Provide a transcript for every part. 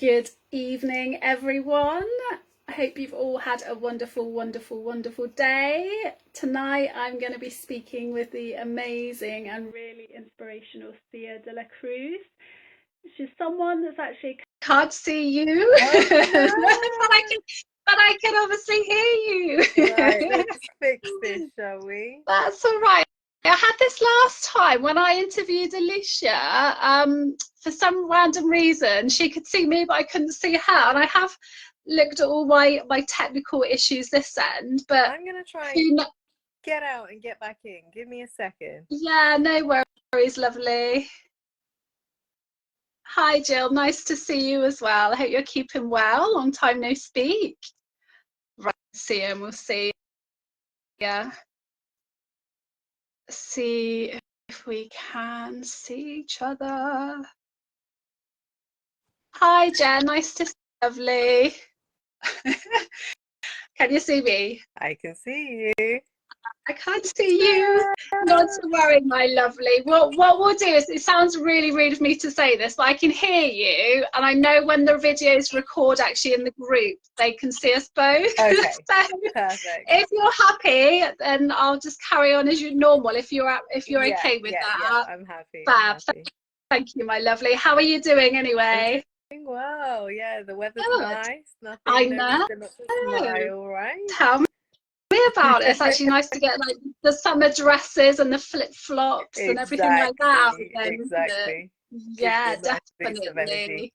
Good evening, everyone. I hope you've all had a wonderful, wonderful, wonderful day. Tonight, I'm going to be speaking with the amazing and really inspirational Sia De La Cruz. She's someone that's actually can't see you, Oh, but I can obviously hear you. right, let's fix this, shall we? That's all right. I had this last time when I interviewed Alicia. For some random reason, she could see me, but I couldn't see her. And I have looked at all my technical issues this end, but I'm gonna try and get out and get back in. Give me a second. yeah, no worries, lovely. Hi, Jill. Nice to see you as well. I hope you're keeping well. Long time no speak. Right, see you, and we'll see. Yeah. See if we can see each other. Hi, Jen. Nice to see you, lovely. Can you see me? I can see you. I can't see you. Not to worry, my lovely. What we'll do is, it sounds really rude of me to say this, but I can hear you, and I know when the videos record actually in the group, they can see us both. Okay, So perfect. if you're happy, then I'll just carry on as normal. If you're okay with yeah, that, I'm happy. fab. I'm happy. Thank you, my lovely. How are you doing I'm anyway? doing well. Yeah, the weather's Good. nice. I No know. reason not to smile, right? Tell me about it. It's actually nice to get like the summer dresses and the flip flops and everything like that out again, isn't it? Exactly. Gives you Yeah, a nice boost of energy.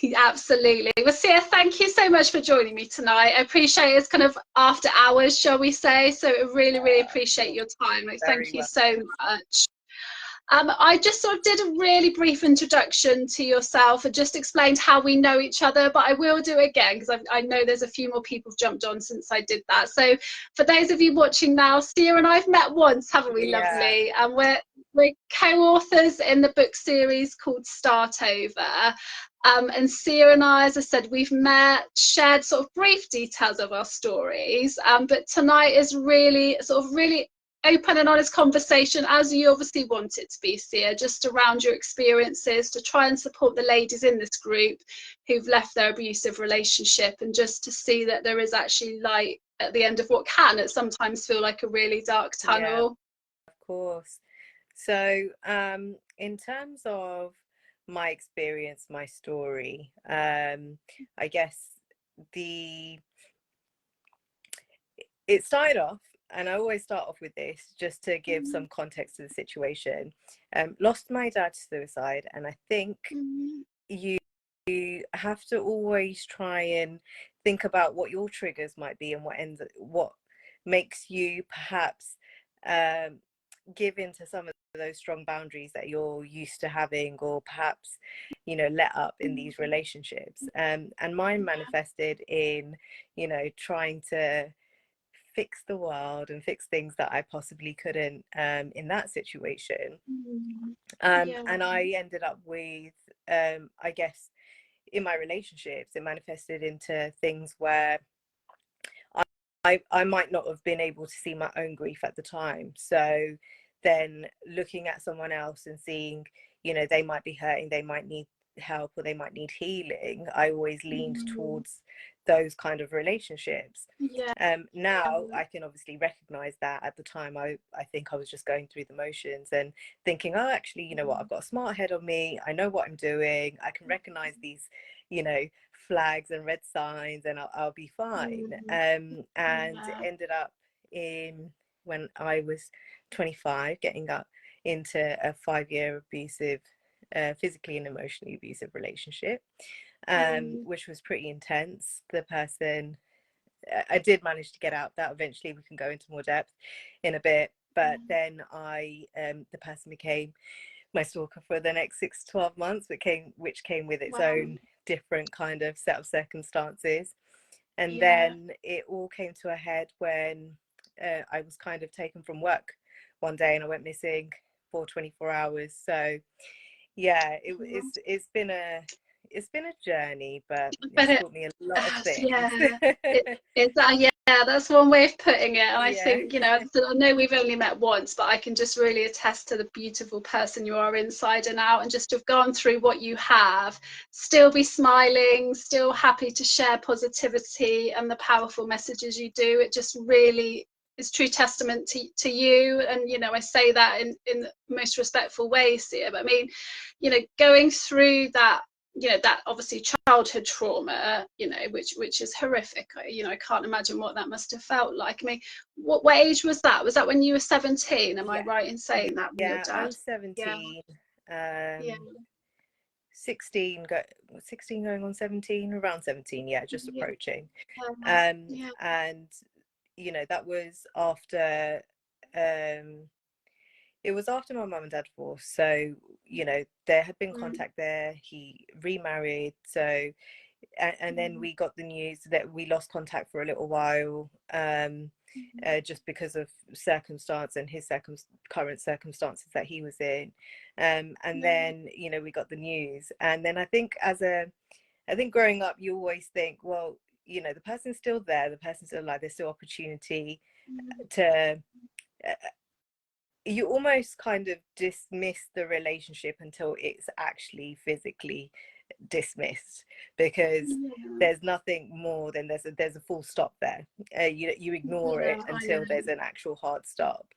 definitely. Absolutely. Well, Sia, thank you so much for joining me tonight. I appreciate it's kind of after hours, shall we say. So I really, really appreciate your time. Like, Very thank you so welcome. much. I just sort of did a really brief introduction to yourself and just explained how we know each other, but I will do it again because I know there's a few more people jumped on since I did that. So for those of you watching now, Sia and I've met once, haven't we, Yeah. lovely? And we're co-authors in the book series called Start Over. And Sia and I, as I said, we've met, shared sort of brief details of our stories, but tonight is really open and honest conversation, as you obviously want it to be, Sia, just around your experiences, to try and support the ladies in this group who've left their abusive relationship, and just to see that there is actually light at the end of what can at sometimes feel like a really dark Yeah, tunnel. of course. So, in terms of my experience, my story, I guess the it started off, and I always start off with this just to give some context to the situation. Lost my dad to suicide, and I think you have to always try and think about what your triggers might be and what makes you perhaps give into some of those strong boundaries that you're used to having, or perhaps let up in these relationships, and mine manifested in trying to fix the world and fix things that I possibly couldn't in that situation. Yeah. And I ended up with I guess in my relationships it manifested into things where I might not have been able to see my own grief at the time. So then looking at someone else and seeing, they might be hurting, they might need help, or they might need healing, I always leaned towards those kind of relationships. Yeah. Now I can obviously recognize that at the time I think I was just going through the motions and thinking, oh, actually, you know what, I've got a smart head on me, I know what I'm doing, I can recognize these, flags and red signs, and I'll be fine. And it ended up in, when I was 25, getting up into a 5-year abusive, physically and emotionally abusive relationship, which was pretty intense. The person, I did manage to get out that. Eventually we can go into more depth in a bit, but then the person became my stalker for the next 6 to 12 months, which came with its own different kind of set of circumstances. And then it all came to a head when I was kind of taken from work one day and I went missing for 24 hours. So yeah, it's been a journey, but it's taught me a lot of things. Yeah, Yeah, that's one way of putting it. And I Yeah. think, I know we've only met once, but I can just really attest to the beautiful person you are inside and out, and just to have gone through what you have, still be smiling, still happy to share positivity and the powerful messages you do. It just really is true testament to you. And, I say that in the most respectful way, Sia. But I mean, going through that, that obviously childhood trauma, which is horrific. I can't imagine what that must have felt like. I mean, what age was that? Was that when you were 17? Am I Yeah. right in saying that, with your Yeah, I dad? was Yeah, 17, yeah, 16, 16 going on 17, around 17, yeah, just yeah, approaching. yeah, And that was after um it was after my mum and dad divorced. So, there had been mm, contact there. He remarried. So, and then mm, we got the news that we lost contact for a little while, just because of circumstance and his current circumstances that he was in. And yeah, then, we got the news. And then I think growing up, you always think, well, the person's still there, the person's still alive, there's still opportunity mm, to, you almost kind of dismiss the relationship until it's actually physically dismissed, because yeah, there's nothing more than there's a full stop there. You ignore yeah, it I until there's know. an actual hard stop.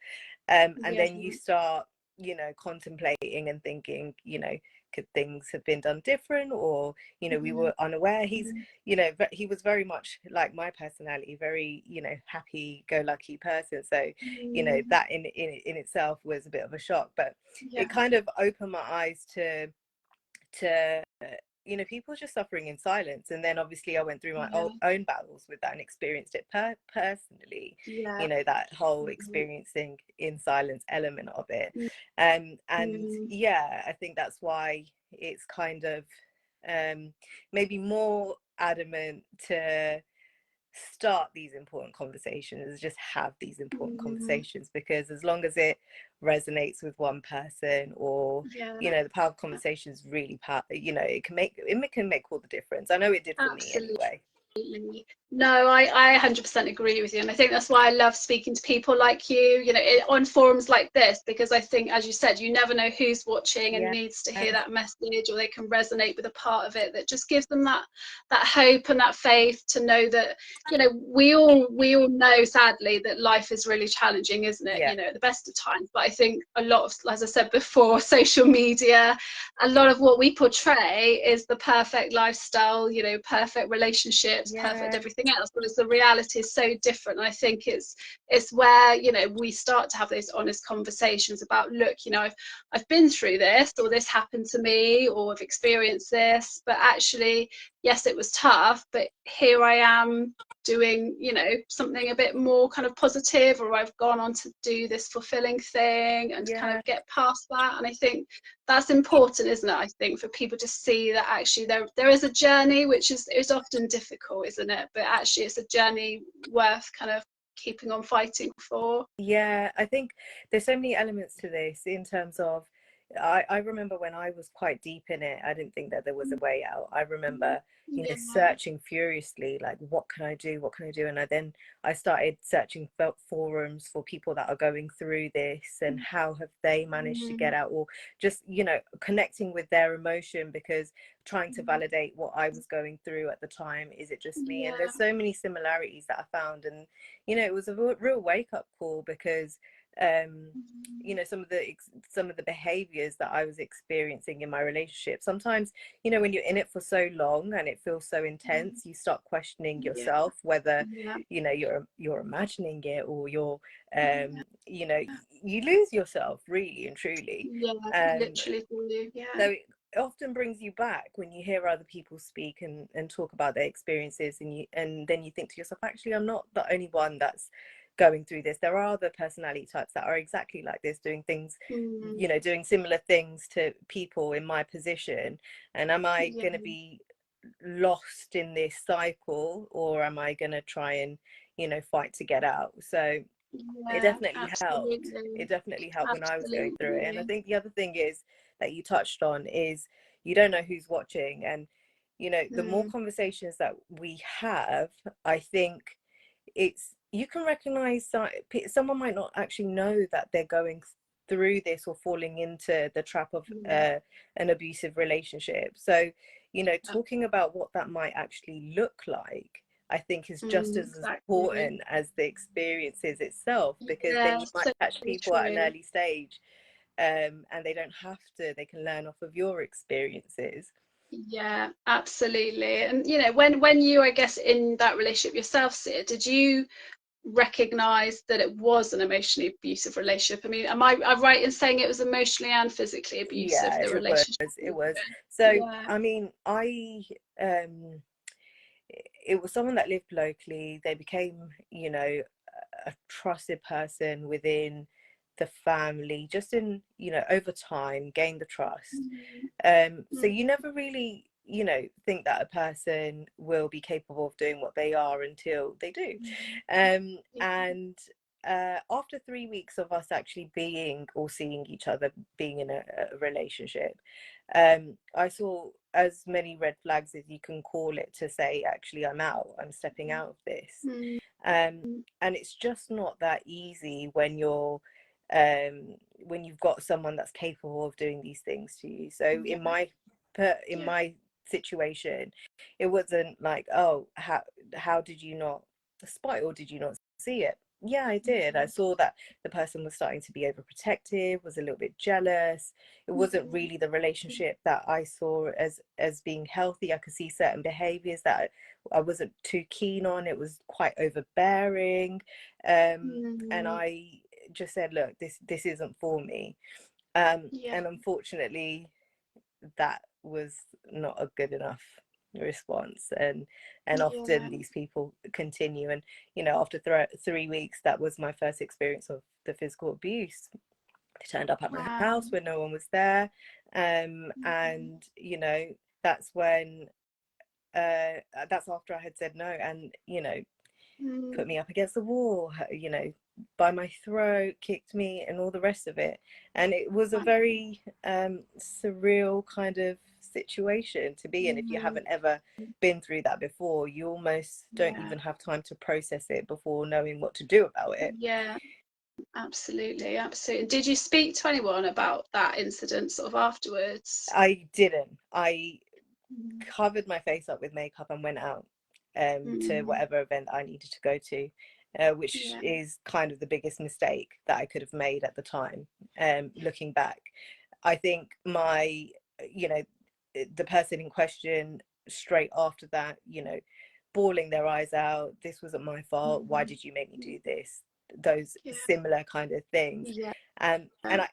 And Yeah, then you start contemplating and thinking, could things have been done different, or we mm, were unaware. mm, He was very much like my personality, very happy go lucky person. So mm, that in itself was a bit of a shock, but yeah, it kind of opened my eyes to people just suffering in silence. And then obviously I went through my yeah, own battles with that and experienced it personally, yeah, that whole mm, experiencing in silence element of it. mm, And mm, yeah, I think that's why it's kind of maybe more adamant to start these important conversations, just have these important mm, conversations, because as long as it resonates with one person, or yeah, the power of conversation is really it can make all the difference. I know it did for me absolutely. anyway. No, I 100% agree with you. And I think that's why I love speaking to people like you, on forums like this, because I think, as you said, you never know who's watching and Yeah. needs to hear that message, or they can resonate with a part of it that just gives them that hope and that faith to know that, we all know, sadly, that life is really challenging, isn't it? Yeah. At the best of times. But I think a lot of, as I said before, social media, a lot of what we portray is the perfect lifestyle, perfect relationships, perfect Yeah. everything else. Whereas the reality is so different. And I think it's where, we start to have those honest conversations about, look, I've been through this, or this happened to me, or I've experienced this, but actually, yes, it was tough, but here I am doing, something a bit more kind of positive, or I've gone on to do this fulfilling thing and kind Yeah. of get past that. And I think that's important, isn't it? I think for people to see that actually there is a journey, which is often difficult, isn't it? But actually it's a journey worth kind of keeping on fighting for. Yeah, I think there's so many elements to this in terms of, I remember when I was quite deep in it, I didn't think that there was a way out. I remember, Yeah, searching furiously, like, what can I do? What can I do? And I started searching for forums for people that are going through this, and how have they managed to get out, or just, connecting with their emotion, because trying to validate what I was going through at the time. Is it just me? And yeah, there's so many similarities that I found. And it was a real wake up call, because some of the behaviors that I was experiencing in my relationship, sometimes, when you're in it for so long and it feels so intense, you start questioning yeah, yourself, whether yeah, you're imagining it, or you're yeah, you know you lose yourself, really and truly. yeah, um literally for you. Yeah. so it often brings you back when you hear other people speak and talk about their experiences, and then you think to yourself, actually, I'm not the only one that's going through this. There are other personality types that are exactly like this, doing things, Mm, doing similar things to people in my position. And am I yeah, going to be lost in this cycle, or am I going to try and fight to get out? So it yeah, definitely helped. absolutely, It definitely helped when I was going through it. And I absolutely. think the other thing is that you touched on is, you don't know who's watching. And the more Mm, conversations that we have, I think it's, you can recognize someone might not actually know that they're going through this or falling into the trap of an abusive relationship. So, you know, talking about what that might actually look like, I think is just as Exactly. important as the experiences itself, because then Yeah, you might so catch people at an true. early stage, and they don't have to, they can learn off of your experiences. Yeah, absolutely. And you know, when you, I guess, in that relationship yourself, Sia, did you recognize that it was an emotionally abusive relationship? I mean, am I right in saying it was emotionally and physically abusive, Yeah, the it was, relationship? it was. So Yeah. I mean, um it was someone that lived locally. They became, you know, a trusted person within the family, just in, you know, over time, gained the trust. So Mm, you never really, you know, think that a person will be capable of doing what they are until they do. yeah. And after 3 weeks of us actually being or seeing each other, being in a relationship, I saw as many red flags as you can call it to say, actually, I'm out, I'm stepping out of this. Mm, Um, and it's just not that easy when you're when you've got someone that's capable of doing these things to you. So yeah. in Yeah. my situation, it wasn't like, oh, how did you not spot it, or did you not see it? Yeah, I did. I saw that the person was starting to be overprotective, was a little bit jealous. It wasn't really the relationship that I saw as being healthy. I could see certain behaviors that I wasn't too keen on. It was quite overbearing. And Mm, I just said, look, this isn't for me. yeah. And unfortunately, that was not a good enough response. And often Yeah. these people continue. And you know, after 3 weeks, that was my first experience of the physical abuse. They turned up at my Wow. house when no one was there. Mm, And you know, that's when that's after I had said no, and you know, put mm, me up against the wall, you know, by my throat, kicked me, and all the rest of it. And it was a wow. very surreal kind of situation to be in. If you Mm, haven't ever been through that before, you almost don't yeah. even have time to process it before knowing what to do about it. Yeah. Absolutely. Absolutely. Did you speak to anyone about that incident sort of afterwards? I didn't. I Mm, covered my face up with makeup and went out to mm, whatever event I needed to go to, which yeah. is kind of the biggest mistake that I could have made at the time. Looking back, I think you know, the person in question straight after that, you know, bawling their eyes out, this wasn't my fault, why Mm, did you make me do this? Those yeah. similar kind of things. Yeah. And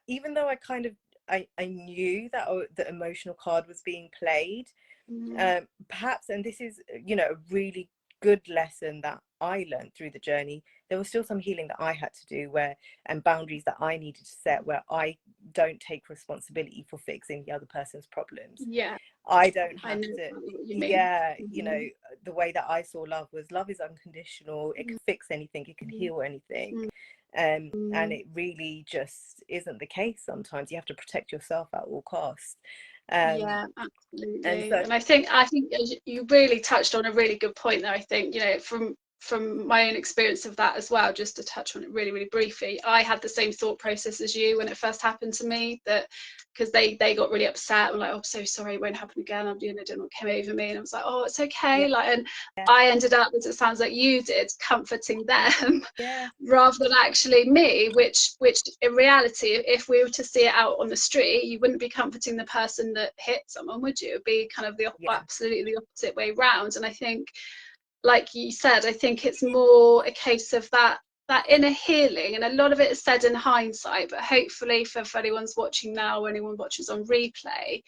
even though I kind of I knew that the emotional card was being played, Mm, perhaps, and this is, you know, a really good lesson that I learned through the journey, there was still some healing that I had to do, where, and boundaries that I needed to set, where I don't take responsibility for fixing the other person's problems. yeah. I don't I have know to. exactly what you mean. Yeah, you know, Mm, the way that I saw love was, love is unconditional, it can fix anything, it can mm, heal anything. mm, And mm. it really just isn't the case. Sometimes you have to protect yourself at all costs. um Yeah, and absolutely. so And I think you really touched on a really good point there. I think, you know, from my own experience of that as well, just to touch on it really, really briefly, I had the same thought process as you when it first happened to me, that because they got really upset and like, oh, I'm so sorry, it won't happen again. I'm doing, I don't know what came over me. And I was like, oh, it's yeah, okay. Like, and I ended up, as it sounds like you did, comforting them yeah, rather than actually me, which in reality, if we were to see it out on the street, you wouldn't be comforting the person that hit someone, would you? It'd be kind of the yeah, absolutely the opposite way round. And I think, like you said, I think it's more a case of that inner healing, and a lot of it is said in hindsight, but hopefully for anyone's watching now or anyone watches on replay,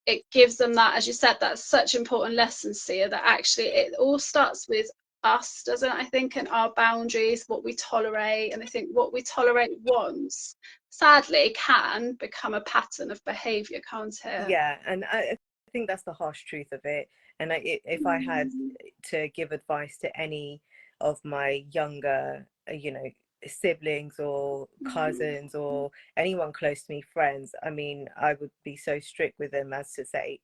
it gives them that, as you said, that's such important lessons here, that actually it all starts with us, doesn't it? I think, and our boundaries, what we tolerate. And I think what we tolerate once, sadly, can become a pattern of behaviour, can't it? yeah. And I think that's the harsh truth of it. And if I had Mm, to give advice to any of my younger, you know, siblings or mm, cousins or anyone close to me, friends, I mean, I would be so strict with them as to say,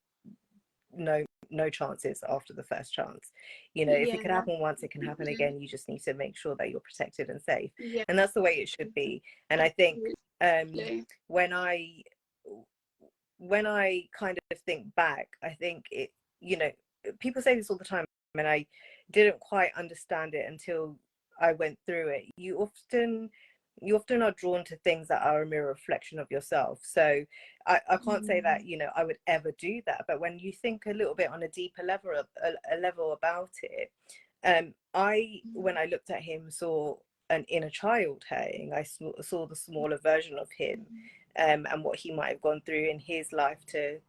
no, no chances after the first chance. You know, if Yeah. it could happen once, it can happen again. You just need to make sure that you're protected and safe, Yeah. and that's the way it should be. And I think Absolutely. when I kind of think back, I think it, you know, people say this all the time, and I didn't quite understand it until I went through it. You often are drawn to things that are a mirror reflection of yourself. So I can't say that, you know, I would ever do that. But when you think a little bit on a deeper level, a level about it, when I looked at him, saw an inner child hurting. I saw the smaller version of him, and what he might have gone through in his life to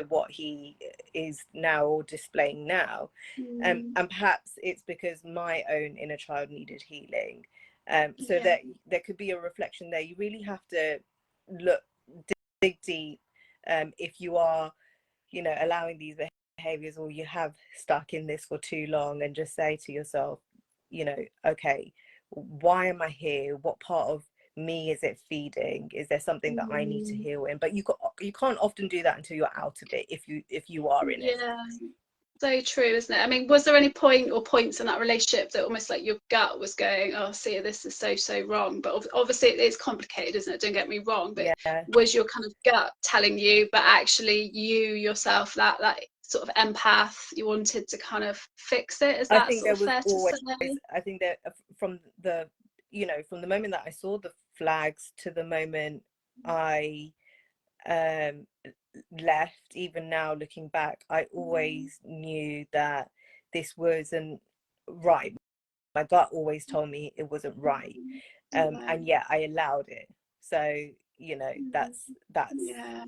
what he is now or displaying now. And perhaps it's because my own inner child needed healing. So Yeah. that there could be a reflection there. You really have to look, dig deep, if you are, you know, allowing these behaviors, or you have stuck in this for too long, and just say to yourself, you know, okay, why am I here? What part of me is it feeding? Is there something that I need to heal in? But you can't often do that until you're out of it, if you are in it. Yeah. So true, isn't it? I mean, was there any point or points in that relationship that almost like your gut was going, oh, see, this is so wrong? But obviously it's complicated, isn't it? Don't get me wrong. But Yeah, was your kind of gut telling you, but actually you yourself, that sort of empath, you wanted to kind of fix it? Is I that think sort there of was fair to always, say? I think that from the, you know, from the moment that I saw the flags to the moment I um left, even now looking back, I always knew that this wasn't right. My gut always told me it wasn't right. Yeah. And yet I allowed it. So, you know, that's Yeah.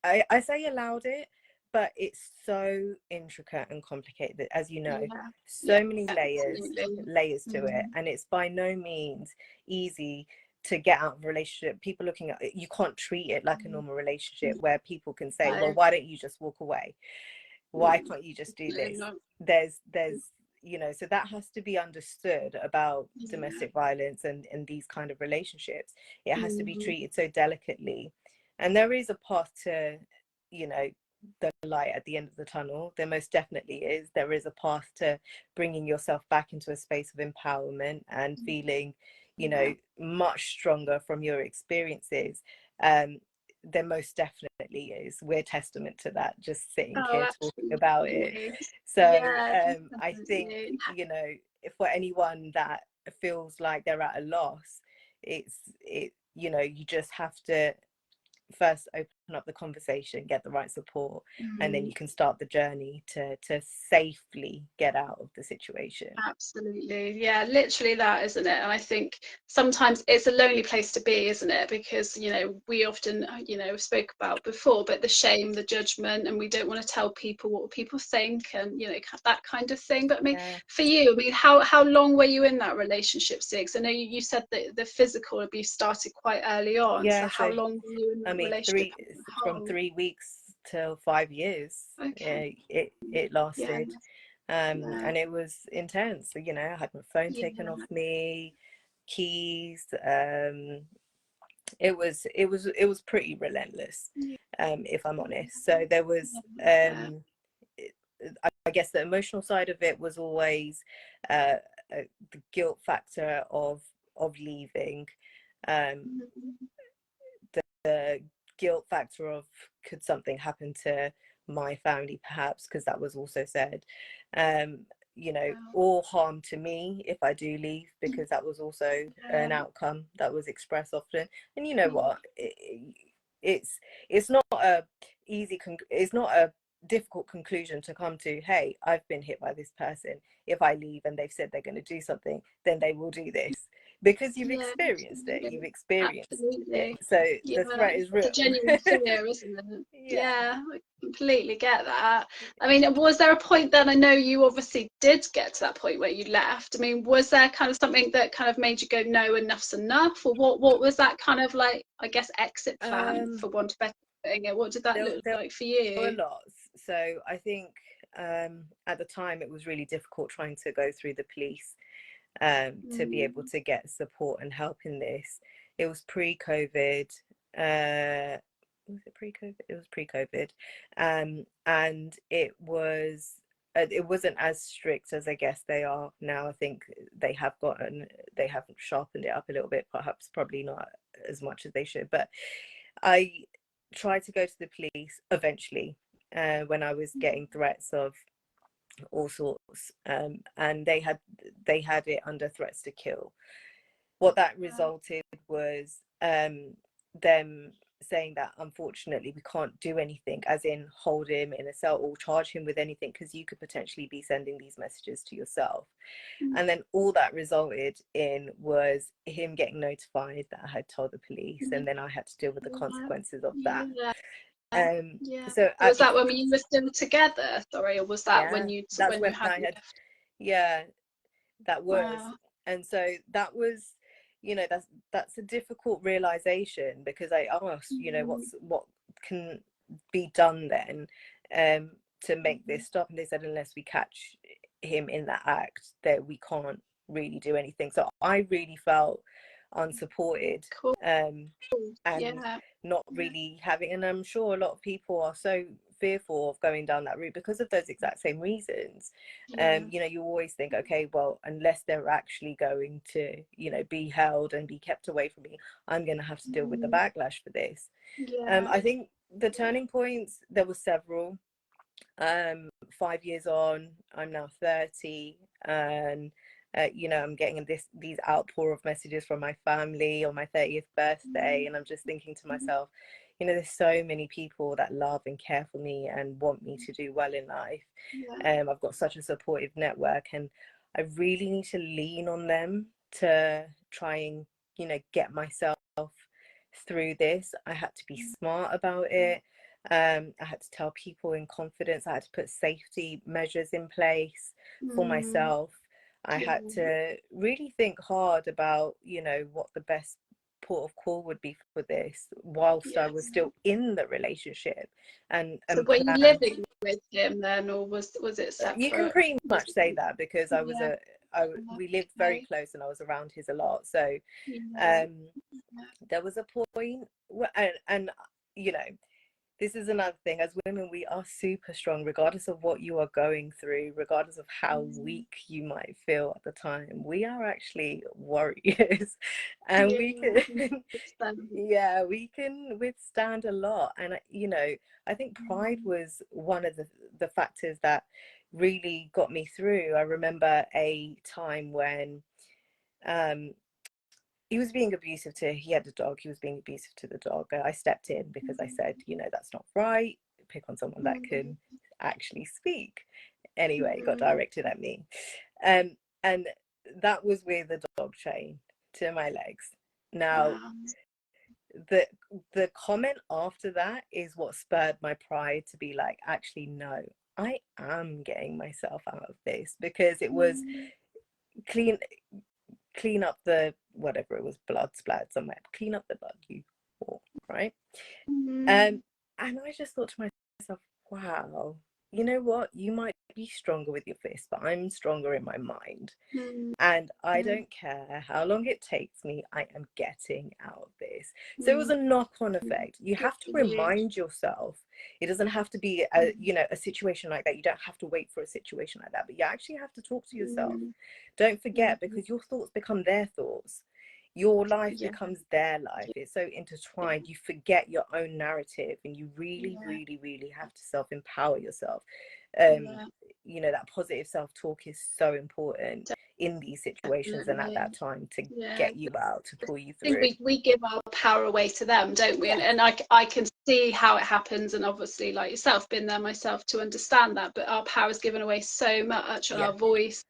I say allowed it, but it's so intricate and complicated, as you know, Yeah. Yeah. so many Absolutely. layers to it, and it's by no means easy to get out of a relationship. People looking at it, you can't treat it like a normal relationship where people can say, well, No, why don't you just walk away? Why no, can't you just do definitely this? not. There's you know, so that has to be understood about Yeah. domestic violence and these kind of relationships. It has to be Mhm. treated so delicately, and there is a path to, you know, the light at the end of the tunnel. There most definitely is. There is a path to bringing yourself back into a space of empowerment and feeling, you Yeah. know, much stronger from your experiences. um there most definitely is. We're testament to that, just sitting Oh, here talking about it. absolutely. So Yeah, I think, definitely. you know, if for anyone that feels like they're at a loss, it you know, you just have to first open up the conversation, get the right support, and then Mm. you can start the journey to safely get out of the situation. Absolutely. Yeah, literally that, isn't it? And I think sometimes it's a lonely place to be, isn't it? Because, we often, spoke about before, but the shame, the judgment, and we don't want to tell people what people think and, that kind of thing. But I mean, Yeah, for you, I mean, how long were you in that relationship, Six? I know you said that the physical abuse started quite early on. So yeah. how So long were you in I that mean, relationship as from a whole? 3 weeks till 5 years. Okay. Yeah, it Yeah. lasted. Yeah. And it was intense. So, you know, I had my phone taken off Yeah. me, keys. It was pretty relentless, Yeah. if I'm honest. So there was, Yeah. I guess the emotional side of it was always uh, the guilt factor of leaving. Um, Mhm. the guilt factor of, could something happen to my family perhaps, because that was also said, um you know, Wow. or harm to me if I do leave, because that was also Yeah. an outcome that was expressed often. And you know Yeah. what, it's not a it's not a difficult conclusion to come to. Hey, I've been hit by this person. If I leave and they've said they're going to do something, then they will do this, because Yeah, you've absolutely. experienced it. Absolutely. So Yeah, the threat is it's a real. genuine fear, isn't it? Yeah. Yeah, I completely get that. I mean, was there a point then? I know you obviously did get to that point where you left. I mean, was there kind of something that kind of made you go, no, enough's enough? Or what was that kind of like, I guess, exit plan, um for want of better putting it? What did that look there like for were you? lots. So I think, at the time it was really difficult trying to go through the police, to be able Mm. to get support and help in this. It was pre-COVID. uh was it pre-COVID? It was pre-COVID. And it wasn't as strict as I guess they are now. I think they have sharpened it up a little bit, perhaps probably not as much as they should. But I tried to go to the police eventually when I was getting threats of all sorts, and they had it under threats to kill. What that resulted was them saying that unfortunately we can't do anything, as in hold him in a cell or charge him with anything, because you could potentially be sending these messages to yourself. And then all that resulted in was him getting notified that I had told the police, and then I had to deal with the consequences of that. Yeah. So Was that when you were still together, sorry, or was that when you I had yeah, that was. Wow. And so that was, you know, that's a difficult realization, because I asked, you know, what can be done then to make this stop, and they said unless we catch him in that act, that we can't really do anything. So I really felt unsupported. Cool. And not really having, and I'm sure a lot of people are so fearful of going down that route because of those exact same reasons. You know, you always think, okay, well, unless they're actually going to, you know, be held and be kept away from me, I'm going to have to deal with the backlash for this. I think the turning points, there were several. 5 years on, I'm now 30, and you know, I'm getting these outpour of messages from my family on my 30th birthday, and I'm just thinking to myself, you know, there's so many people that love and care for me and want me to do well in life. I've got such a supportive network, and I really need to lean on them to try and, you know, get myself through this. I had to be smart about it. I had to tell people in confidence. I had to put safety measures in place for myself. I had to really think hard about, you know, what the best port of call would be for this whilst I was still in the relationship. And were you living with him then, or was it separate? You can pretty much say that, because we lived very close and I was around his a lot. So there was a point and you know, this is another thing. As women, we are super strong, regardless of what you are going through, regardless of how weak you might feel at the time. We are actually warriors, and we can, we can withstand a lot. And you know, I think pride was one of the factors that really got me through. I remember a time when he was being abusive he had a dog, he was being abusive to the dog. I stepped in because I said, you know, that's not right. Pick on someone that can actually speak. Anyway, it got directed at me. And that was with the dog chain to my legs. Now, the comment after that is what spurred my pride to be like, actually, no, I am getting myself out of this, because it was clean up the whatever it was, blood splattered somewhere, clean up the blood you bought, right? And I just thought to myself, wow, you know what, you might be stronger with your fist, but I'm stronger in my mind. And I don't care how long it takes me, I am getting out of this. So it was a knock-on effect. You have to remind yourself. It doesn't have to be a situation like that. You don't have to wait for a situation like that, but you actually have to talk to yourself. Don't forget, because your thoughts become their thoughts. Your life becomes their life. It's so intertwined. You forget your own narrative, and you really, really, really have to self-empower yourself. You know, that positive self-talk is so important in these situations and at that time to get you out, to pull you through. I think we give our power away to them, don't we? And I can see how it happens, and obviously, like yourself, been there myself to understand that, but our power is given away so much, and our voice,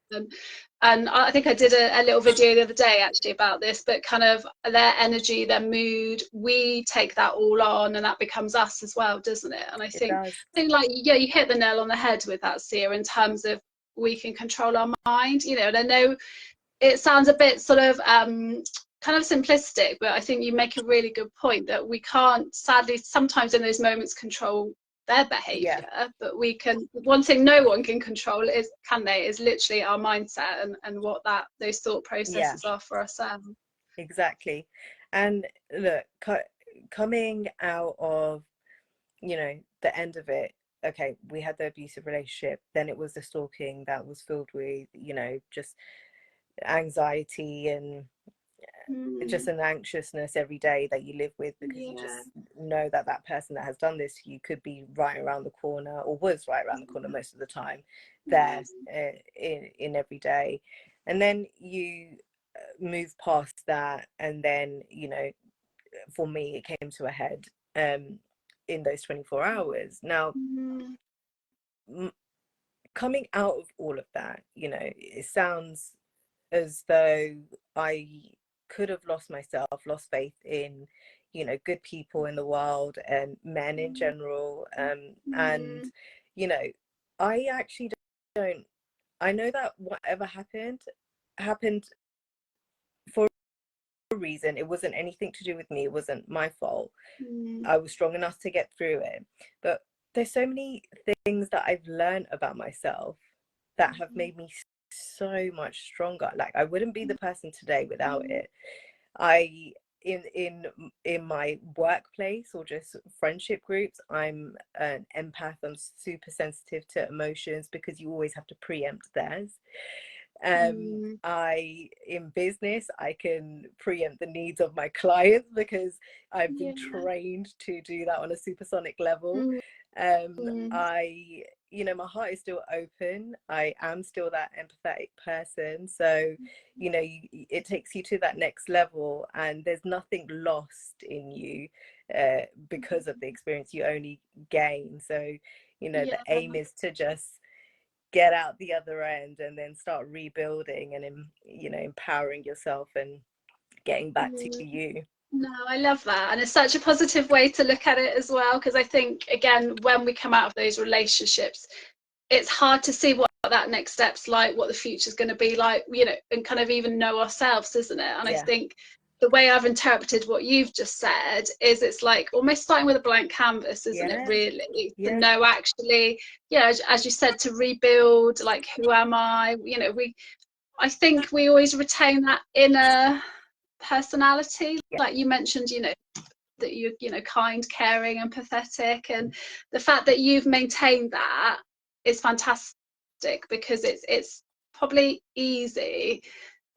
and I think I did a little video the other day actually about this, but kind of their energy, their mood, we take that all on, and that becomes us as well, doesn't it? And I think like, you hit the nail on the head with that, Sia, in terms of we can control our mind, you know. And I know it sounds a bit sort of kind of simplistic, but I think you make a really good point that we can't, sadly, sometimes in those moments control their behavior, but we can. One thing no one can control is literally our mindset and what those thought processes are for ourselves. Exactly. And look, coming out of you know, the end of it, okay, we had the abusive relationship, then it was the stalking that was filled with, you know, just anxiety and just an anxiousness every day that you live with, because you Yeah. just know that that person that has done this to you could be right around the corner, or was right around the corner most of the time, there, Yes. in every day. And then you move past that, and then, you know, for me it came to a head in those 24 hours. Now, Mm, coming out of all of that, you know, it sounds as though I could have lost myself, lost faith in, you know, good people in the world and men in general. And, mm, you know, I actually don't, I know that whatever happened, happened for a reason. It wasn't anything to do with me. It wasn't my fault. mm, I was strong enough to get through it. But there's so many things that I've learned about myself that have made me so much stronger. Like, I wouldn't be the person today without mm, it. I in my workplace or just friendship groups, I'm an empath. I'm super sensitive to emotions because you always have to preempt theirs. mm, I in business, I can preempt the needs of my clients because I've been yeah. trained to do that on a supersonic level. Mm, mm, I, you know, my heart is still open. I am still that empathetic person. So, you know, it takes you to that next level, and there's nothing lost in you because of the experience. You only gain. So, you know, the yeah. aim is to just get out the other end and then start rebuilding and, you know, empowering yourself and getting back to Mm. you. No, I love that. And it's such a positive way to look at it as well. Because I think, again, when we come out of those relationships, it's hard to see what that next step's like, what the future's going to be like, you know, and kind of even know ourselves, isn't it? And I Yeah, think the way I've interpreted what you've just said is it's like almost starting with a blank canvas, isn't it, yeah, really? To yeah, know actually, yeah, as you said, to rebuild, like, who am I? You know, I think we always retain that inner personality, yeah, like you mentioned, you know, that you know, kind, caring, and empathetic, and the fact that you've maintained that is fantastic, because it's probably easy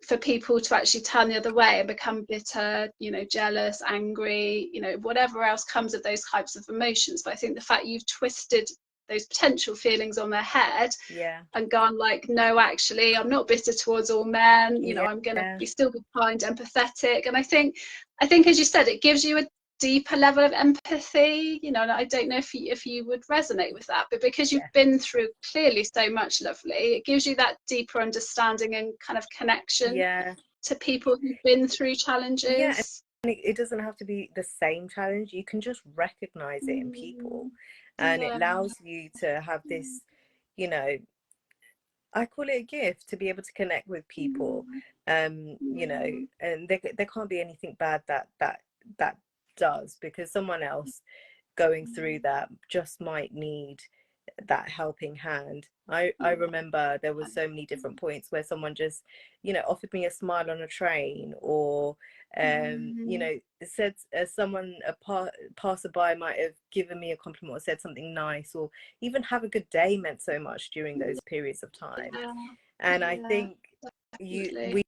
for people to actually turn the other way and become bitter, you know, jealous, angry, you know, whatever else comes of those types of emotions. But I think the fact you've twisted those potential feelings on their head yeah, and gone like, no, actually, I'm not bitter towards all men, you know, yeah, I'm going to be still be kind, empathetic. And I think as you said, it gives you a deeper level of empathy, you know. And I don't know if you would resonate with that, but because you've yeah, been through clearly so much, lovely, it gives you that deeper understanding and kind of connection yeah, to people who've been through yeah. challenges. And it doesn't have to be the same challenge. You can just recognize it in people, Mm, and it yeah. allows you to have this, you know, I call it a gift to be able to connect with people. Mm, You know, mm, and there can't be anything bad that does, because someone else going through that just might need that helping hand. I yeah. remember there was so many different points where someone just, you know, offered me a smile on a train, or you Mm, know, said someone, passerby might have given me a compliment or said something nice, or even have a good day meant so much during those periods of time. yeah. And I Yeah, think you definitely.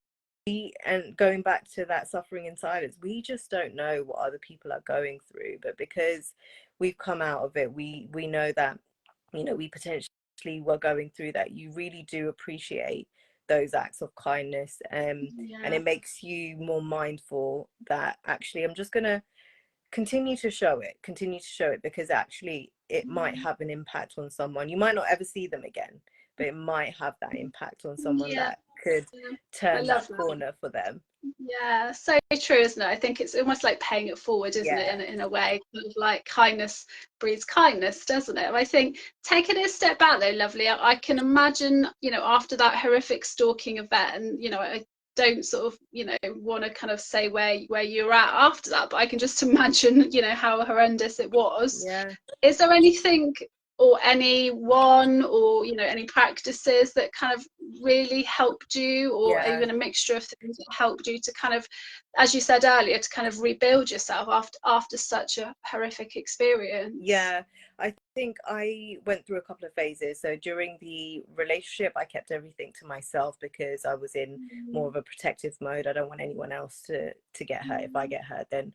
we and going back to that suffering in silence, we just don't know what other people are going through. But because we've come out of it, we know that, you know, we potentially were going through that. You really do appreciate those acts of kindness, and Yeah. it makes you more mindful that actually I'm just gonna continue to show it, because actually it might Mm, have an impact on someone. You might not ever see them again, but it might have that impact on someone yeah, that could I turn love that that. corner for them. Yeah, so true, isn't it? I think it's almost like paying it forward, isn't it? Yeah, In a way, kind of like kindness breeds kindness, doesn't it? And I think taking it a step back, though, lovely. I can imagine, you know, after that horrific stalking event, you know, I don't sort of, you know, want to kind of say where you're at after that, but I can just imagine, you know, how horrendous it was. yeah. Is there anything or anyone, or any practices that kind of really helped you, or Yeah. even a mixture of things that helped you to kind of, as you said earlier, to kind of rebuild yourself after such a horrific experience? Yeah, I think I went through a couple of phases. So during the relationship, I kept everything to myself because I was in more of a protective mode. I don't want anyone else to get hurt. If I get hurt, then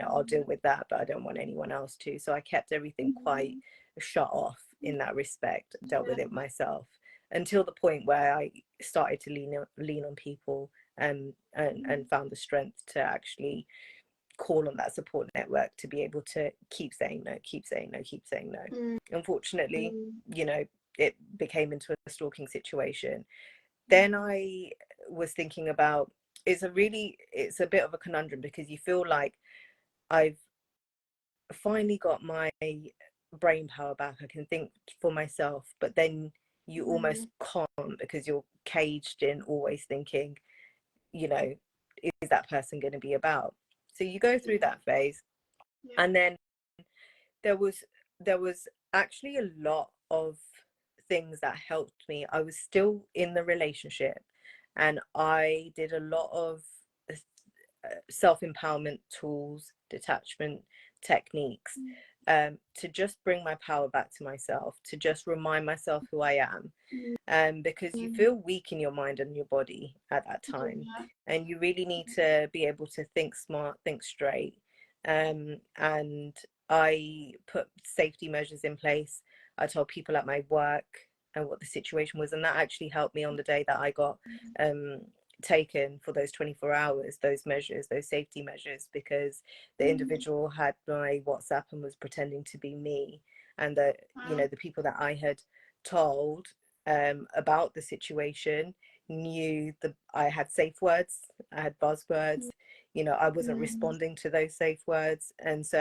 I'll deal with that, but I don't want anyone else to. So I kept everything quite shut off in that respect, dealt with it myself until the point where I started to lean on people, and found the strength to actually call on that support network to be able to keep saying no, keep saying no, keep saying no. Unfortunately, it became into a stalking situation. Then I was thinking about, it's a bit of a conundrum because you feel like I've finally got my brain power back. I can think for myself, but then you almost can't because you're caged in always thinking, is that person going to be about? So you go through that phase, and then there was actually a lot of things that helped me. I was still in the relationship, and I did a lot of self-empowerment tools, detachment techniques, to just bring my power back to myself, to just remind myself who I am. Because you feel weak in your mind and your body at that time, and you really need to be able to think smart, think straight. And I put safety measures in place. I told people at my work and what the situation was, and that actually helped me on the day that I got taken for those 24 hours, those measures, those safety measures, because the individual had my WhatsApp and was pretending to be me, and the people that I had told about the situation knew that I had safe words, I had buzzwords, I wasn't responding to those safe words, and so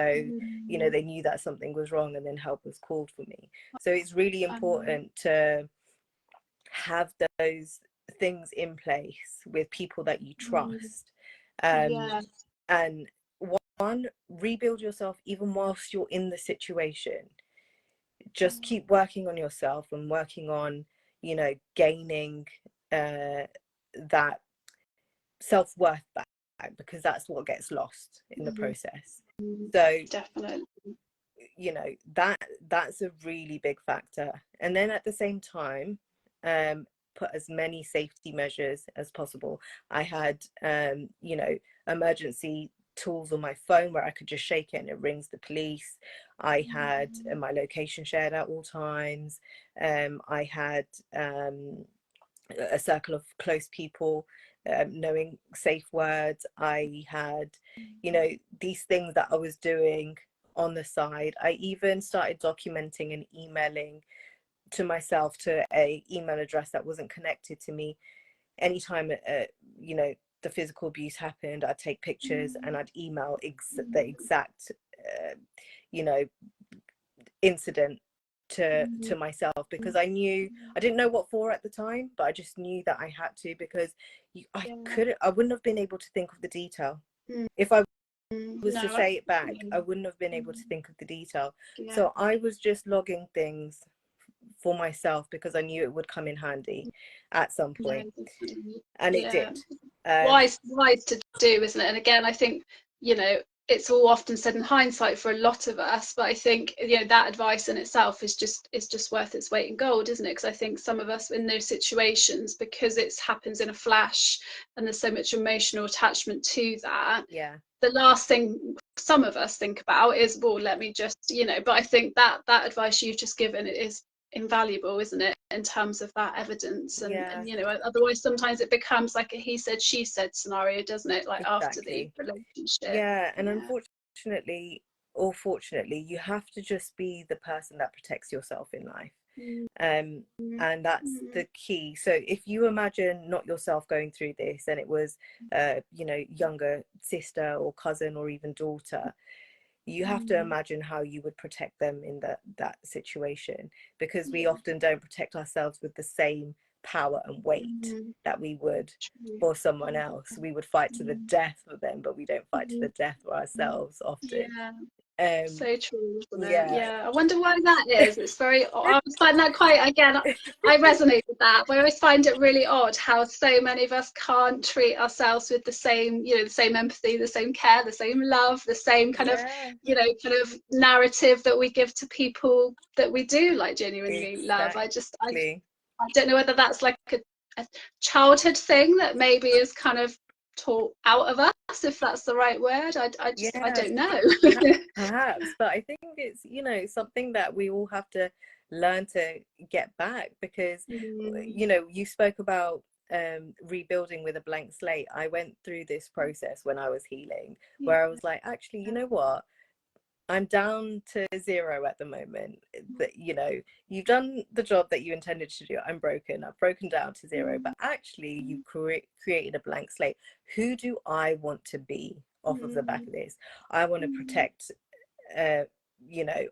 they knew that something was wrong, and then help was called for me. So it's really important to have those things in place with people that you trust. Yeah. And one, rebuild yourself even whilst you're in the situation. Just keep working on yourself and working on gaining that self-worth back, because that's what gets lost in the process. So Definitely. That's a really big factor. And then at the same time, put as many safety measures as possible. I had emergency tools on my phone where I could just shake it and it rings the police. I had my location shared at all times. I had a circle of close people, knowing safe words. I had these things that I was doing on the side. I even started documenting and emailing to myself to a email address that wasn't connected to me. Anytime the physical abuse happened, I'd take pictures and I'd email the exact incident to myself, because I didn't know what for at the time, but I just knew that I had to, because I wouldn't have been able to think of the detail. If I was to say it back, I wouldn't have been able to think of the detail. So I was just logging things for myself because I knew it would come in handy at some point, and it did. Wise to do, isn't it? And again, I think it's all often said in hindsight for a lot of us, but I think that advice in itself is just worth its weight in gold, isn't it? Because I think some of us in those situations, because it happens in a flash and there's so much emotional attachment to that, the last thing some of us think about is, well, let me just but I think that advice you've just given is invaluable, isn't it, in terms of that evidence, and otherwise sometimes it becomes like a he said she said scenario, doesn't it, like after the relationship. And unfortunately or fortunately, you have to just be the person that protects yourself in life. And that's the key. So if you imagine not yourself going through this, and it was younger sister or cousin or even daughter, you have to imagine how you would protect them in that situation, because we often don't protect ourselves with the same power and weight that we would for someone else. We would fight to the death for them, but we don't fight to the death for ourselves often. um So true, isn't it? yeah. Yeah. I wonder why that is. It's very, I always find that quite, again, I resonate with that, but I always find it really odd how so many of us can't treat ourselves with the same, you know, the same empathy, the same care, the same love, the same kind of, Yeah, you know, kind of narrative that we give to people that we do like genuinely love. exactly. I don't know whether that's like a childhood thing that maybe is kind of taught out of us, if that's the right word. I Yeah, don't know. perhaps, but I think it's, something that we all have to learn to get back, because, Mm, you spoke about rebuilding with a blank slate. I went through this process when I was healing, yeah. where I was like, actually, you know what? I'm down to zero at the moment. That, you've done the job that you intended to do. I'm broken. I've broken down to zero. But actually, you've created a blank slate. Who do I want to be off of the back of this? I want to protect uh,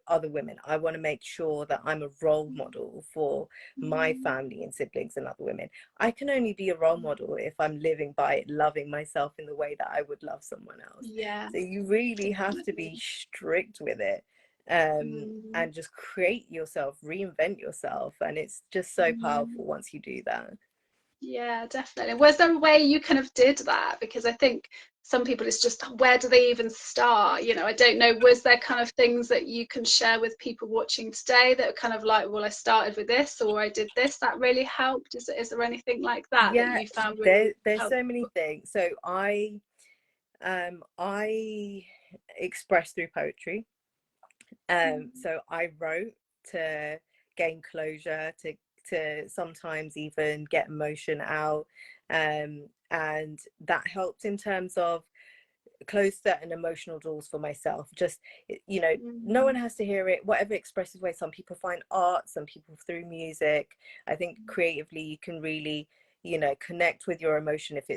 other women. I want to make sure that I'm a role model for my family and siblings and other women. I can only be a role model if I'm living by it, loving myself in the way that I would love someone else. Yeah, So you really have to definitely. be strict with it, Mm, and just create yourself, reinvent yourself, and it's just so mm. powerful once you do that. Yeah, definitely. Was there a way you kind of did that? Because I think some people, it's just where do they even start? You know, I don't know. Was there kind of things that you can share with people watching today that are kind of like, well, I started with this or I did this that really helped? Is there anything like that that Yeah, you found really there's helpful? so many things. So I express through poetry. So I wrote to gain closure, to sometimes even get emotion out, and that helped in terms of close certain emotional doors for myself. Just, no one Mm, has to hear it. Whatever expressive way, some people find art, some people through music. I think creatively you can really, connect with your emotion if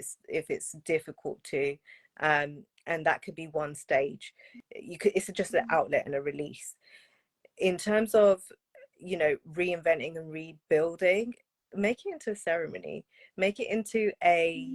it's difficult to, and that could be one stage. It's just an outlet and a release. In terms of, reinventing and rebuilding, make it into a ceremony, make it into a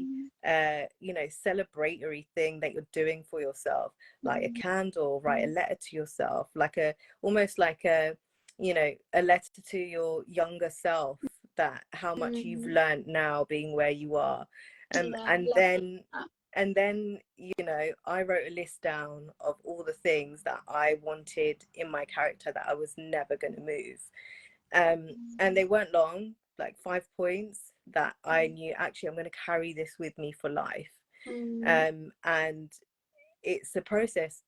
mm, celebratory thing that you're doing for yourself. Light a mm, candle, write a mm. letter to yourself, like almost like a letter to your younger self, that how much you've Mm. learned now being where you are. Yeah, And love then that. I wrote a list down of all the things that I wanted in my character that I was never going to move. And they weren't long, like 5 points that I knew, actually, I'm going to carry this with me for life. Mm, And it's a process.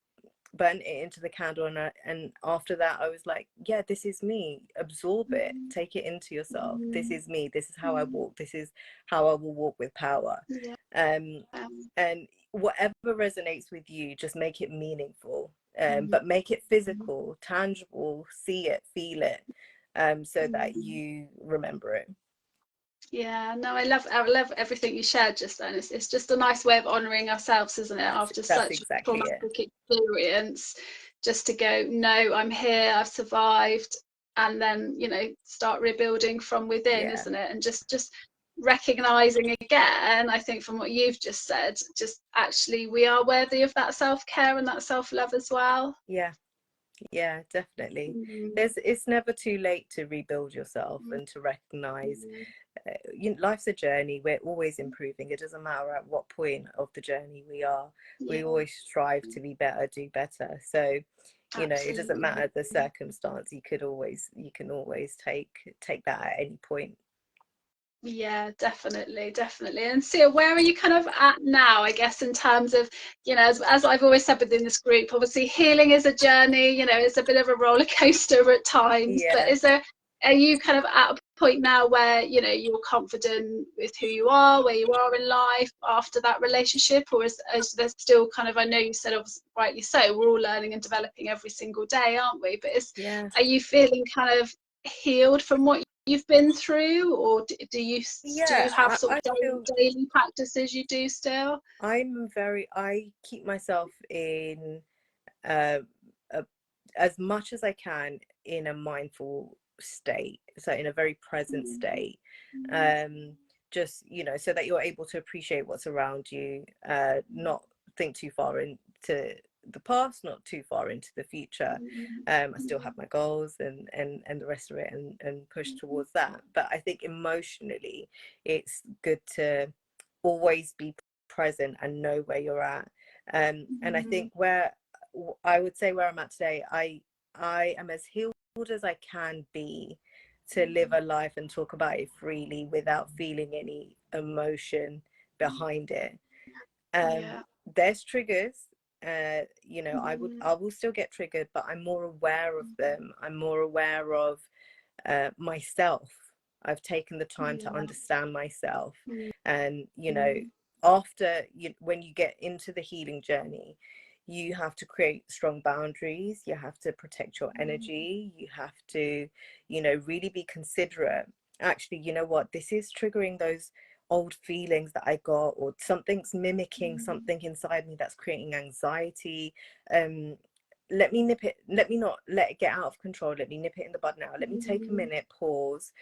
Burn it into the candle, and after that I was like, yeah, this is me. Absorb it, mm, take it into yourself. This mm, is me. This is how I mm. walk. This is how I will walk with power. Yeah. um and whatever resonates with you, just make it meaningful, Mm, but make it physical, tangible, see it, feel it, so that mm. you remember it. Yeah, no, I love everything you shared just then. It's just a nice way of honouring ourselves, isn't it? After That's such a exactly traumatic it. experience, just to go, no, I'm here, I've survived, and then, you know, start rebuilding from within, Yeah, isn't it? And just recognizing again, I think from what you've just said, just actually we are worthy of that self-care and that self-love as well. yeah, yeah, definitely. Mm, It's never too late to rebuild yourself mm, and to recognize, mm. life's a journey. We're always improving. It doesn't matter at what point of the journey we are. We Yeah, always strive to be better, do better. So, it doesn't absolutely. matter the circumstance. You can always take that at any point. Yeah, definitely, definitely. And Sia, where are you kind of at now, I guess, in terms of, you know, as I've always said within this group, obviously healing is a journey, you know, it's a bit of a roller coaster at times, but Yeah, are you kind of at a point now where, you know, you're confident with who you are, where you are in life after that relationship, or is there still kind of, I know you said, obviously, rightly so, we're all learning and developing every single day, aren't we? But yeah, are you feeling kind of healed from what you've been through, or do yeah. you have I, sort I of feel daily practices you do still? I keep myself in, uh, a, as much as I can, in a mindful state, so in a very present Mm, state, um, just, so that you're able to appreciate what's around you, not think too far into the past, not too far into the future. I still have my goals and the rest of it, and push towards that. But I think emotionally it's good to always be present and know where you're at. And I think where I would say where I'm at today, I am as healed as I can be to live a life and talk about it freely without feeling any emotion behind it. There's triggers, you know, I will still get triggered, but I'm more aware of them. I'm more aware of myself. I've taken the time to understand myself. And you know, after when you get into the healing journey, you have to create strong boundaries, you have to protect your energy, you have to, you know, really be considerate. Actually, you know what, this is triggering those old feelings that I got, or something's mimicking something inside me that's creating anxiety. Let me nip it, let me not let it get out of control, let me nip it in the bud now, let me take a minute, pause,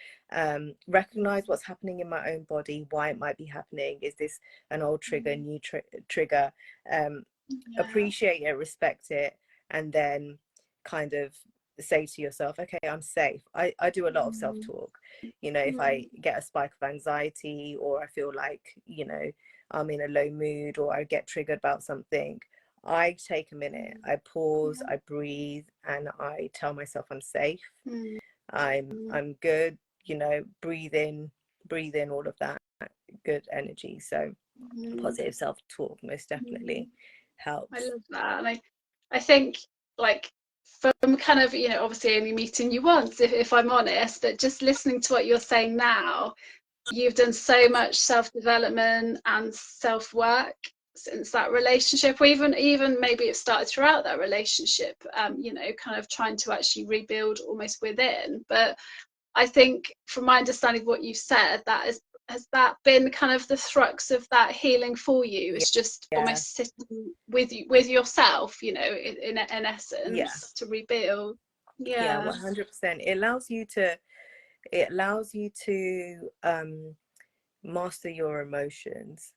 recognize what's happening in my own body, why it might be happening. Is this an old trigger, new trigger? Appreciate it, respect it, and then kind of say to yourself, okay, I'm safe. I do a lot of self-talk. You know, if I get a spike of anxiety, or I feel like, you know, I'm in a low mood, or I get triggered about something, I take a minute, I pause, I breathe, and I tell myself I'm safe. I'm good, you know, breathe in all of that good energy. So positive self-talk most definitely helps. I love that. And I think, like, from kind of, you know, obviously only meeting you once, if I'm honest, but just listening to what you're saying now, you've done so much self-development and self-work since that relationship, or even maybe it started throughout that relationship, you know, kind of trying to actually rebuild almost within. But I think, from my understanding of what you said, that has that been kind of the crux of that healing for you? It's just almost sitting with yourself, you know, in essence, to rebuild. 100%. It allows you to master your emotions.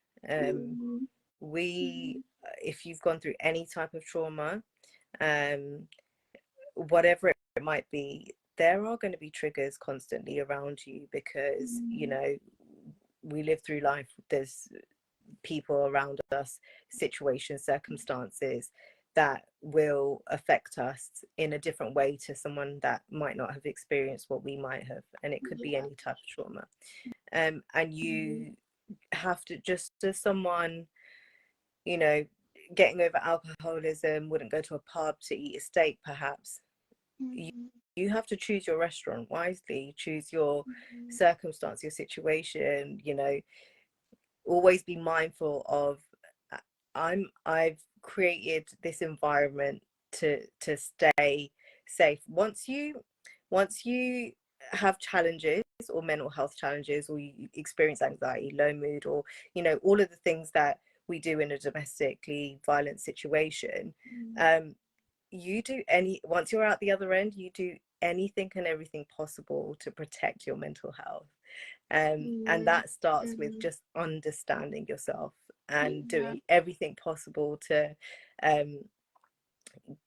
If you've gone through any type of trauma, whatever it might be, there are going to be triggers constantly around you, because you know, we live through life, there's people around us, situations, circumstances that will affect us in a different way to someone that might not have experienced what we might have, and it could be any type of trauma. And you have to, just as someone, you know, getting over alcoholism wouldn't go to a pub to eat a steak, perhaps, you have to choose your restaurant wisely, choose your circumstance, your situation, you know, always be mindful of, I've created this environment to stay safe. Once you have challenges, or mental health challenges, or you experience anxiety, low mood, or, you know, all of the things that we do in a domestically violent situation, once you're out the other end, you do anything and everything possible to protect your mental health. And that starts with just understanding yourself and doing everything possible to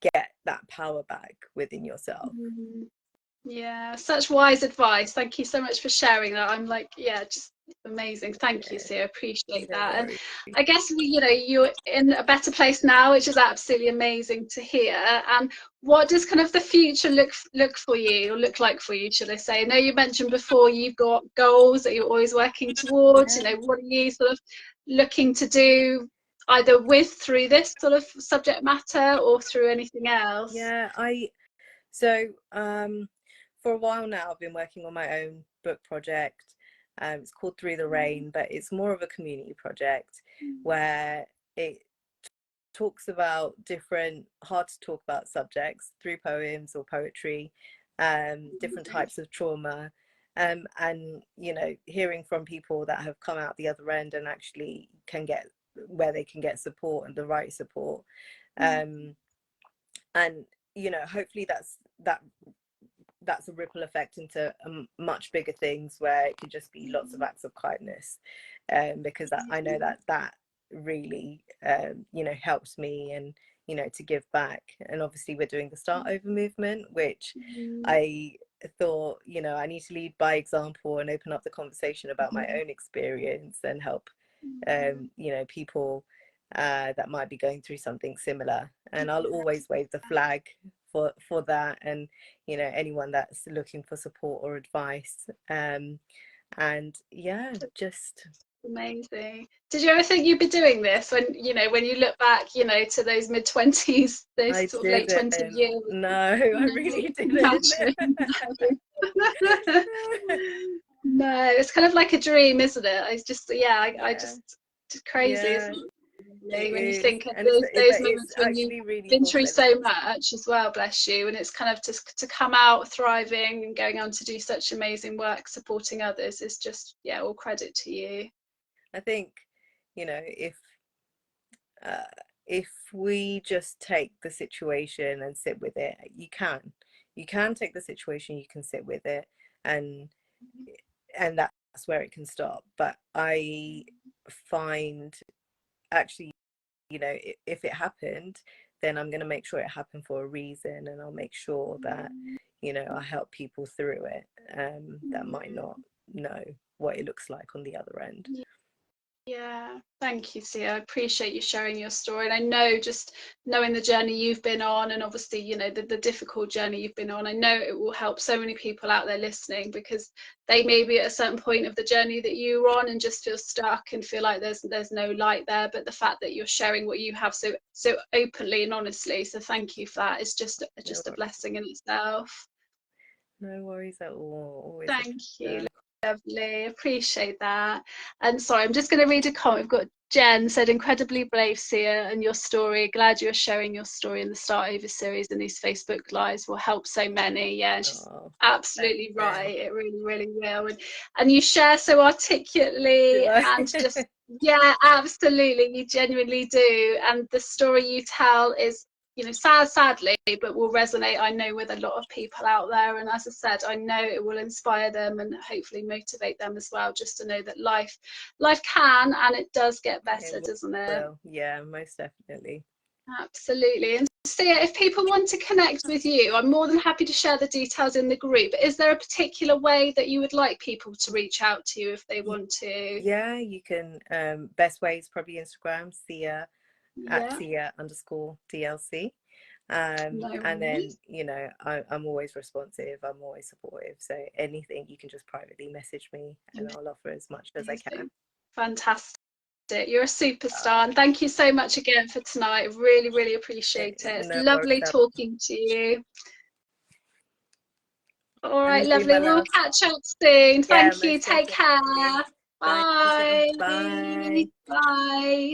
get that power back within yourself. Yeah, such wise advice. Thank you so much for sharing that. I'm like, yeah, just amazing. Thank you, Sia. Appreciate that. And I guess you know, you're in a better place now, which is absolutely amazing to hear. And what does kind of the future look for you, or look like for you, should I say? I know you mentioned before you've got goals that you're always working towards. You know, what are you sort of looking to do, either through this sort of subject matter, or through anything else? So for a while now, I've been working on my own book project. It's called Through the Rain, but it's more of a community project where it talks about different hard to talk about subjects through poems or poetry, different types of trauma, and you know, hearing from people that have come out the other end and actually can get where they can get support, and the right support. And you know, hopefully that's a ripple effect into much bigger things, where it could just be lots of acts of kindness, because I know that really you know, helps me, and you know, to give back. And obviously we're doing the Start Over movement, which Mm. I thought, you know, I need to lead by example and open up the conversation about my own experience and help you know, people that might be going through something similar. And I'll always wave the flag for that, and you know, anyone that's looking for support or advice. And yeah, just Amazing. Did you ever think you'd be doing this when, you know, when you look back, you know, to those mid-20s, those I sort of late 20 didn't. years? No, I No, really didn't. imagine. No. No, it's kind of like a dream, isn't it? It's just, yeah, I Yeah, just crazy, yeah, isn't it? it Really, when you is. think of And it's those but it's moments when you've actually really been through fulfilling. so much as well, bless you, and it's kind of just to come out thriving and going on to do such amazing work supporting others is just, yeah, all credit to you. I think, you know, uh, if we just take the situation and sit with it, you can take the situation, you can sit with it, and that's where it can stop. But I find, actually, you know, if it happened, then I'm going to make sure it happened for a reason, and I'll make sure that, you know, I help people through it that might not know what it looks like on the other end. Yeah, thank you, Sia. I appreciate you sharing your story. And I know, just knowing the journey you've been on, and obviously, you know, the difficult journey you've been on, I know it will help so many people out there listening, because they may be at a certain point of the journey that you were on and just feel stuck and feel like there's no light there. But the fact that you're sharing what you have so openly and honestly, so thank you for that. It's just No, a blessing in itself. no worries at all. Always a Thank you. pleasure. Lovely, appreciate that. And sorry, I'm just going to read a comment. We've got Jen said, incredibly brave, Sia, and your story. Glad you're sharing your story in the Start Over series, and these Facebook lives will help so many. Yeah, and she's Oh, thanks, absolutely Jen. right. It really, really will. And you share so Do articulately I? and just, yeah, absolutely. You genuinely do. And the story you tell is, you know, sadly, but will resonate, I know, with a lot of people out there. And as I said, I know it will inspire them and hopefully motivate them as well, just to know that life can and it does get better, It doesn't it? will. Yeah, most definitely. Absolutely. And so, yeah, if people want to connect with you, I'm more than happy to share the details in the group. Is there a particular way that you would like people to reach out to you if they want to? Yeah, you can. Best way is probably Instagram, Sia at Yeah, Sia_DLC. no And then, worries. you know, I'm always responsive, I'm always supportive. So anything, you can just privately message me and I'll offer as much as I can. Amazing. Fantastic. You're a superstar, Uh, and thank you so much again for tonight. Really, really appreciate it. It's no worries. lovely talking to you. All And right, you, my lovely. We'll love. catch up soon. Yeah, Thank you. most Take care. definitely. Thank you so much. Bye. Bye. Bye.